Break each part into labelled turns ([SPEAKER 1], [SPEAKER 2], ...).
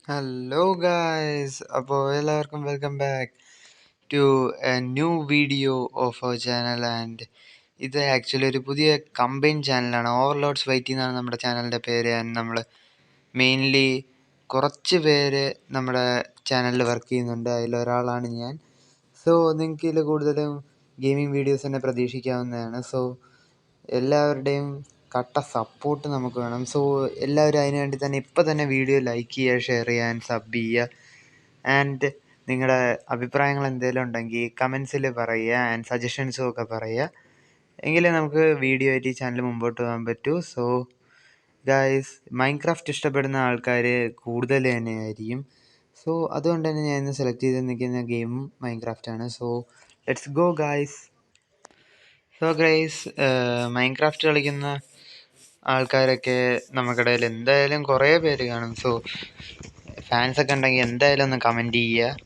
[SPEAKER 1] Hello guys, അപ്പോൾ എല്ലാവർക്കും welcome back to a new video of our channel. And ഇത് actually ഒരു പുതിയ കമ്പൈൻ ചാനലാണ്. ഓവർലോഡ്സ് വൈറ്റി എന്നാണ് നമ്മുടെ ചാനലിൻ്റെ പേര്. ആൻഡ് നമ്മൾ മെയിൻലി കുറച്ച് പേര് നമ്മുടെ ചാനലിൽ വർക്ക് ചെയ്യുന്നുണ്ട്. അതിലൊരാളാണ് ഞാൻ. സോ നിങ്ങൾക്ക് ഇതിൽ കൂടുതലും ഗെയിമിംഗ് വീഡിയോസ് തന്നെ പ്രതീക്ഷിക്കാവുന്നതാണ്. സോ എല്ലാവരുടെയും കട്ട സപ്പോർട്ട് നമുക്ക് വേണം. സോ എല്ലാവരും അതിന് വേണ്ടി തന്നെ ഇപ്പം തന്നെ വീഡിയോ ലൈക്ക് ചെയ്യുക, ഷെയർ ചെയ്യാൻ, സബ് ചെയ്യുക. ആൻഡ് നിങ്ങളുടെ അഭിപ്രായങ്ങൾ എന്തെങ്കിലും ഉണ്ടെങ്കിൽ കമൻസിൽ പറയുക. ആൻഡ് സജഷൻസും ഒക്കെ പറയുക. എങ്കിലേ നമുക്ക് വീഡിയോ ആയിട്ട് ഈ ചാനൽ മുമ്പോട്ട് പോകാൻ പറ്റൂ. സോ ഗായ്സ്, മൈൻക്രാഫ്റ്റ് ഇഷ്ടപ്പെടുന്ന ആൾക്കാർ കൂടുതൽ തന്നെയായിരിക്കും. സോ അതുകൊണ്ട് തന്നെ ഞാൻ ഇന്ന് സെലക്ട് ചെയ്ത് നിൽക്കുന്ന ഗെയിമും മൈൻക്രാഫ്റ്റാണ്. So let's go guys. So guys, Minecraft കളിക്കുന്ന ആൾക്കാരൊക്കെ നമുക്കിടയിൽ എന്തായാലും കുറേ പേര് കാണും. സോ ഫാൻസൊക്കെ ഉണ്ടെങ്കിൽ എന്തായാലും ഒന്ന് കമൻറ്റ് ചെയ്യുക.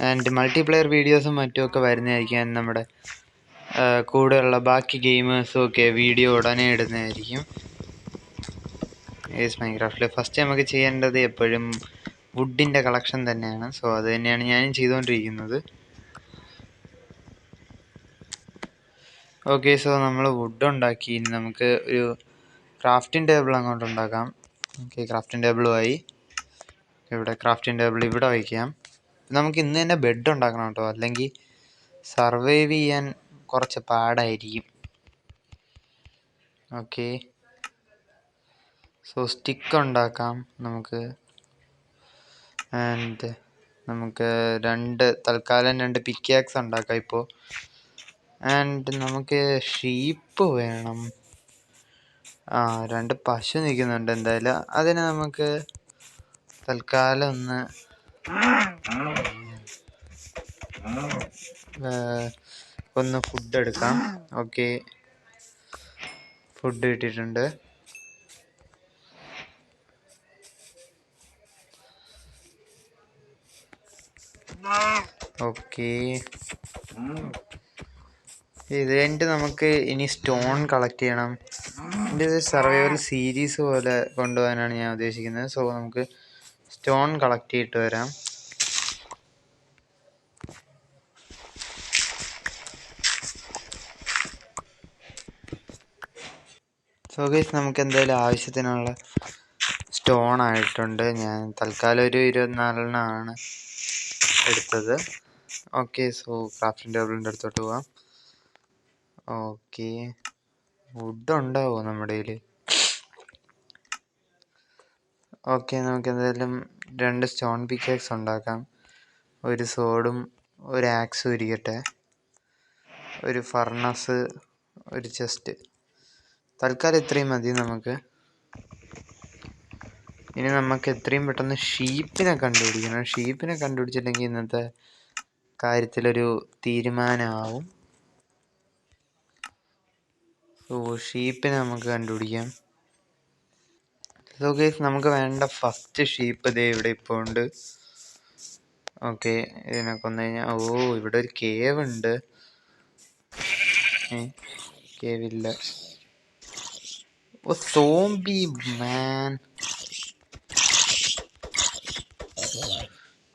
[SPEAKER 1] ആൻഡ് മൾട്ടിപ്ലെയർ വീഡിയോസും മറ്റുമൊക്കെ വരുന്നതായിരിക്കും. നമ്മുടെ കൂടെയുള്ള ബാക്കി ഗെയിമേഴ്സും ഒക്കെ വീഡിയോ ഉടനെ ഇടുന്നതായിരിക്കും. ഏസ് മൈൻക്രാഫ്റ്റിൽ ഫസ്റ്റ് നമുക്ക് ചെയ്യേണ്ടത് എപ്പോഴും വുഡിൻ്റെ കളക്ഷൻ തന്നെയാണ്. സോ അത് തന്നെയാണ് ഞാനും ചെയ്തുകൊണ്ടിരിക്കുന്നത്. ഓക്കെ, സോ നമ്മൾ വുഡ് ഉണ്ടാക്കി. ഇനി നമുക്ക് ഒരു ക്രാഫ്റ്റിംഗ് ടേബിൾ അങ്ങോട്ട് ഉണ്ടാക്കാം. ഓക്കെ, ക്രാഫ്റ്റിംഗ് ടേബിളുമായി ഇവിടെ ക്രാഫ്റ്റിംഗ് ടേബിൾ ഇവിടെ വയ്ക്കാം. നമുക്ക് ഇന്ന് തന്നെ ബെഡ് ഉണ്ടാക്കണം കേട്ടോ, അല്ലെങ്കിൽ സർവൈവ് ചെയ്യാൻ കുറച്ച് പാടായിരിക്കും. ഓക്കെ, സോ സ്റ്റിക്ക് ഉണ്ടാക്കാം നമുക്ക്. ആൻഡ് നമുക്ക് തൽക്കാലം രണ്ട് പിക്കാക്സ് ഉണ്ടാക്കാം ഇപ്പോൾ. ആൻഡ് നമുക്ക് ഷീപ്പ് വേണം. രണ്ട് പശു നിൽക്കുന്നുണ്ട്. എന്തായാലും അതിന് നമുക്ക് തൽക്കാലം ഒന്ന് ഫുഡ് എടുക്കാം. ഓക്കെ, ഫുഡ് കിട്ടിയിട്ടുണ്ട്. ഓക്കെ, ഇത് കഴിഞ്ഞിട്ട് നമുക്ക് ഇനി സ്റ്റോൺ കളക്ട് ചെയ്യണം. എൻ്റെ ഒരു സർവൈവൽ സീരീസ് പോലെ കൊണ്ടുപോകാനാണ് ഞാൻ ഉദ്ദേശിക്കുന്നത്. സോ നമുക്ക് സ്റ്റോൺ കളക്ട് ചെയ്തിട്ട് വരാം. സോ ഗൈസ്, നമുക്ക് എന്തായാലും ആവശ്യത്തിനുള്ള സ്റ്റോൺ ആയിട്ടുണ്ട്. ഞാൻ തൽക്കാലം ഒരു 24 എടുത്തത്. ഓക്കെ, സോ ക്രാഫ്റ്റിംഗ് ടേബിളിൻ്റെ അടുത്തോട്ട് പോവാം. ഓക്കെ, വുഡ് ഉണ്ടാവുമോ നമ്മുടെ കയ്യിൽ? ഓക്കെ, നമുക്ക് എന്തായാലും 2 സ്റ്റോൺ പിക്കാക്സ് ഉണ്ടാക്കാം. ഒരു സോഡും ഒരു ആക്സും ഇരിക്കട്ടെ. ഒരു ഫർണസ്, ഒരു ചെസ്റ്റ്. തൽക്കാലം ഇത്രയും മതി നമുക്ക്. ഇനി നമുക്ക് എത്രയും പെട്ടെന്ന് ഷീപ്പിനെ കണ്ടുപിടിക്കണം. ഷീപ്പിനെ കണ്ടുപിടിച്ചില്ലെങ്കിൽ ഇന്നത്തെ കാര്യത്തിലൊരു തീരുമാനമാവും. സോ ഷീപ്പിനെ നമുക്ക് കണ്ടുപിടിക്കാം. സോ ഗൈസ്, നമുക്ക് വേണ്ട ഫസ്റ്റ് ഷീപ്പ് ദേ ഇവിടെ ഇപ്പോൾ ഉണ്ട്. ഓക്കെ, ഇതിനെ കൊന്നു കഴിഞ്ഞാൽ ഇവിടെ ഒരു കേവ് ഉണ്ട്. കേവില്ല. സോംബി മാൻ,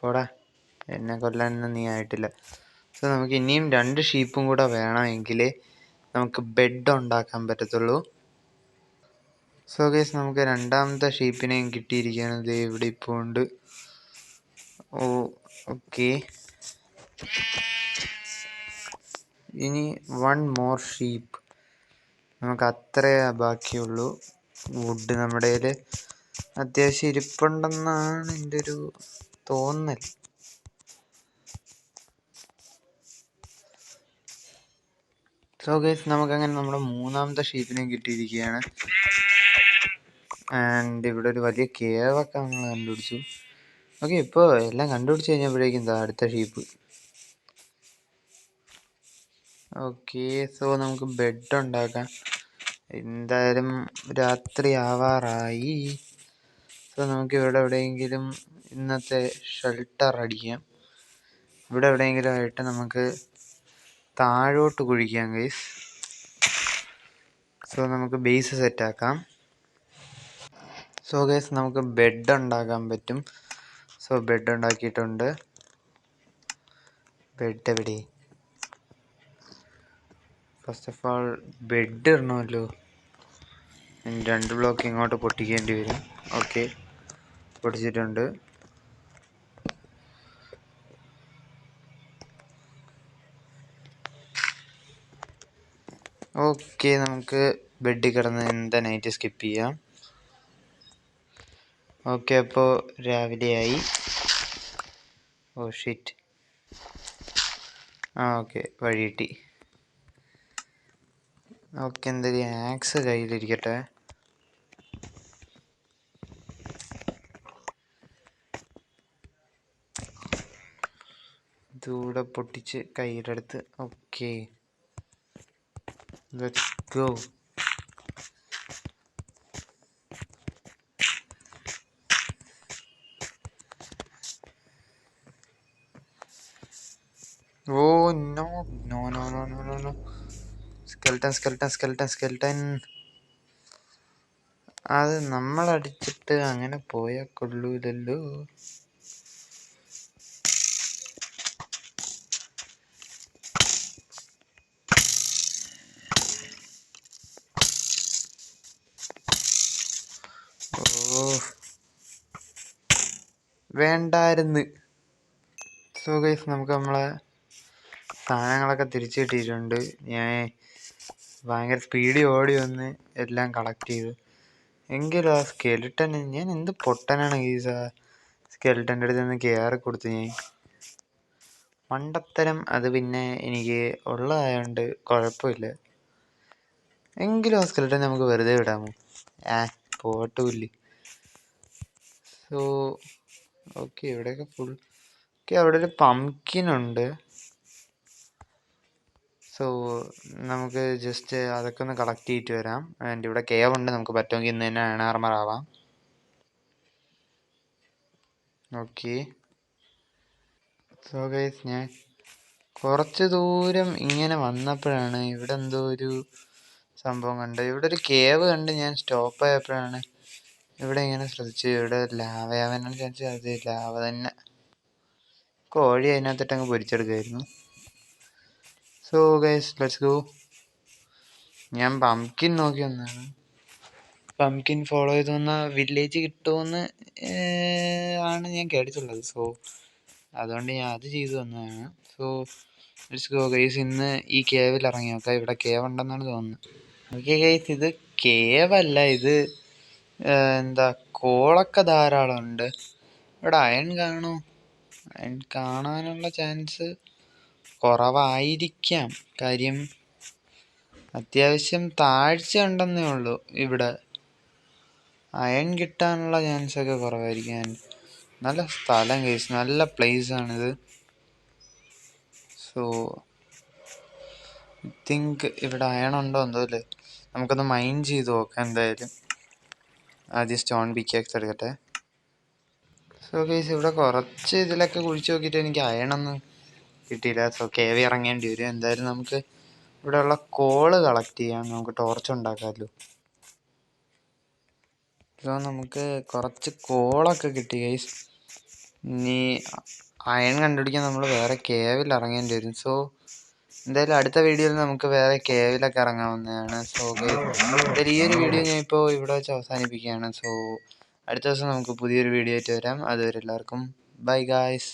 [SPEAKER 1] പോടാ, എന്നെ കൊല്ലാനൊന്നും നീ ആയിട്ടില്ല. സോ നമുക്ക് ഇനിയും 2 ഷീപ്പും കൂടെ വേണമെങ്കിൽ നമുക്ക് ബെഡ് ഉണ്ടാക്കാൻ പറ്റത്തുള്ളൂ. സോ ഗൈസ്, നമുക്ക് രണ്ടാമത്തെ ഷീപ്പിനെയും കിട്ടിയിരിക്കുകയാണ്. ഇത് ഇവിടെ ഇപ്പോൾ ഉണ്ട്. ഓക്കെ, ഇനി 1 മോർ ഷീപ്പ്. നമുക്ക് അത്രേ ബാക്കിയുള്ളൂ. വുഡ് നമ്മുടെ കയ്യിൽ അത്യാവശ്യം ഇരിപ്പുണ്ടെന്നാണ് എൻ്റെ ഒരു തോന്നൽ. സോ ഗൈസ്, നമുക്കങ്ങനെ നമ്മുടെ 3ാമത്തെ ഷീപ്പിനെയും കിട്ടിയിരിക്കുകയാണ്. ആൻഡ് ഇവിടെ ഒരു വലിയ കേവൊക്കെ നമ്മൾ കണ്ടുപിടിച്ചു. ഓക്കെ, ഇപ്പോൾ എല്ലാം കണ്ടുപിടിച്ച് കഴിഞ്ഞപ്പോഴേക്കും അടുത്ത ഷീപ്പ്. ഓക്കെ, സോ നമുക്ക് ബെഡ് ഉണ്ടാക്കാം. എന്തായാലും രാത്രി ആവാറായി. സോ നമുക്ക് ഇവിടെ എവിടെയെങ്കിലും ഇന്നത്തെ ഷെൽട്ടർ അടിക്കാം. ഇവിടെ എവിടെയെങ്കിലും ആയിട്ട് നമുക്ക് താഴോട്ട് കുഴിക്കാം ഗൈസ്. സോ നമുക്ക് ബേസ് സെറ്റാക്കാം. സോ ഗൈസ് നമുക്ക് ബെഡ് ഉണ്ടാക്കാൻ പറ്റും. സോ ബെഡ് ഉണ്ടാക്കിയിട്ടുണ്ട്. ബെഡ് എവിടെ? ഫസ്റ്റ് ഓഫ് ഓൾ ബെഡ് ഇടണമല്ലോ. 2 ബ്ലോക്ക് ഇങ്ങോട്ട് പൊട്ടിക്കേണ്ടി വരും. ഓക്കെ, പൊട്ടിച്ചിട്ടുണ്ട്. ഓക്കെ, നമുക്ക് ബെഡിൽ കിടന്ന് എന്താ നൈറ്റ് സ്കിപ്പ് ചെയ്യാം. ഓക്കെ, അപ്പോൾ രാവിലെയായി. Oh shit. ഓക്കെ, വഴി കിട്ടി. ഓക്കെ, എന്തായാലും ആക്സ് കയ്യിലിരിക്കട്ടെ. ഇതൂടെ പൊട്ടിച്ച് കയ്യിലെടുത്ത്. Okay, let's go. Oh no no no no no no no. Skeleton. അത് നമ്മളടിച്ചിട്ട് അങ്ങനെ പോയാൽ കൊള്ളൂലല്ലോ. ഓ വേണ്ടായിരുന്നു. സോ ഗൈസ്, നമുക്ക് നമ്മളെ സാധനങ്ങളൊക്കെ തിരിച്ചു കിട്ടിയിട്ടുണ്ട്. ഞാൻ ഭയങ്കര സ്പീഡിൽ ഓടി വന്ന് എല്ലാം കളക്ട് ചെയ്തു. എങ്കിലും ആ സ്കെൽട്ടൻ, ഞാൻ എന്ത് പൊട്ടനാണ് ഗൈസ്. ആ സ്കെൽട്ടൻ്റെ അടുത്ത് നിന്ന് കയറി കൊടുത്തു ഞാൻ. മണ്ടത്തരം. അത് പിന്നെ എനിക്ക് ഉള്ളതായതുകൊണ്ട് കുഴപ്പമില്ല. എങ്കിലും ആ സ്കെൽട്ടൻ നമുക്ക് വെറുതെ വിടാമോ? പോട്ടുമില്ല. സോ ഓക്കെ, ഇവിടെയൊക്കെ ഫുൾ. ഓക്കെ, അവിടെ ഒരു പംകിനുണ്ട്. സോ നമുക്ക് ജസ്റ്റ് അതൊക്കെ ഒന്ന് കളക്ട് ചെയ്തിട്ട് വരാം. ആൻഡ് ഇവിടെ കേവ് ഉണ്ട്, നമുക്ക് പറ്റുമെങ്കിൽ ഇന്ന് തന്നെ അയൺ ആർമർ ആവാം. ഓക്കെ, സോ ഗൈസ്, ഞാൻ കുറച്ച് ദൂരം ഇങ്ങനെ വന്നപ്പോഴാണ് ഇവിടെ എന്തോ ഒരു സംഭവം കണ്ട്. ഇവിടെ ഒരു കേവ് കണ്ട് ഞാൻ സ്റ്റോപ്പ് ആയപ്പോഴാണ് ഇവിടെ ഇങ്ങനെ ശ്രദ്ധിച്ചു. ഇവിടെ ലാവയാവാനാണ് ചാൻസ്. അത് ലാവ തന്നെ. കോഴി അതിനകത്തിട്ട് അങ്ങ് പൊരിച്ചെടുക്കായിരുന്നു. So guys, let's go. ഞാൻ പംകിൻ നോക്കി വന്നതാണ്. പംകിൻ ഫോളോ ചെയ്ത് വന്ന വില്ലേജ് കിട്ടുമെന്ന് ആണ് ഞാൻ കേട്ടിട്ടുള്ളത്. സോ അതുകൊണ്ട് ഞാൻ അത് ചെയ്തു വന്നതാണ്. So let's go guys. ഇന്ന് ഈ കേവിൽ ഇറങ്ങി നോക്കാം. ഇവിടെ കേവ് ഉണ്ടെന്നാണ് തോന്നുന്നത്. ഓക്കെ ഗൈസ്, ഇത് കേവല്ല, ഇത് എന്താ കോളൊക്കെ ധാരാളം ഉണ്ട്. ഇവിടെ അയൺ കാണോ? അയൺ കാണാനുള്ള ചാൻസ് കുറവായിരിക്കാം. കാര്യം അത്യാവശ്യം താഴ്ച ഉണ്ടെന്നേ ഉള്ളൂ. ഇവിടെ അയൺ കിട്ടാനുള്ള ചാൻസൊക്കെ കുറവായിരിക്കും. നല്ല സ്ഥലം കേസ്, നല്ല പ്ലേസ് ആണിത്. സോ ഐ തിങ്ക് ഇവിടെ അയൺ ഉണ്ടോ എന്തോ അല്ലേ. നമുക്കൊന്ന് മൈൻഡ് ചെയ്ത് നോക്കാം. എന്തായാലും ആദ്യം സ്റ്റോൺ പിക്കാക്സ് എടുക്കട്ടെ. സോ കേസ്, ഇവിടെ കുറച്ച് ഇതിലൊക്കെ കുഴിച്ച് നോക്കിയിട്ട് എനിക്ക് അയണൊന്നും കിട്ടിയില്ല. സോ കേവ് ഇറങ്ങേണ്ടി വരും. എന്തായാലും നമുക്ക് ഇവിടെയുള്ള കോള് കളക്ട് ചെയ്യാം. നമുക്ക് ടോർച്ച് ഉണ്ടാക്കാമല്ലോ. സോ നമുക്ക് കുറച്ച് കോളൊക്കെ കിട്ടി ഗൈസ്. ഇനി അയൺ കണ്ടുപിടിക്കാൻ നമ്മൾ വേറെ കേവിൽ ഇറങ്ങേണ്ടി വരും. സോ എന്തായാലും അടുത്ത വീഡിയോയിൽ നമുക്ക് വേറെ കേവിലൊക്കെ ഇറങ്ങാവുന്നതാണ്. സോ ഈ ഒരു വീഡിയോ ഞാൻ ഇപ്പോൾ ഇവിടെ വെച്ച് അവസാനിപ്പിക്കുകയാണ്. സോ അടുത്ത ദിവസം നമുക്ക് പുതിയൊരു വീഡിയോ ആയിട്ട് വരാം. അതുവരെ എല്ലാവർക്കും ബൈ ഗായ്സ്.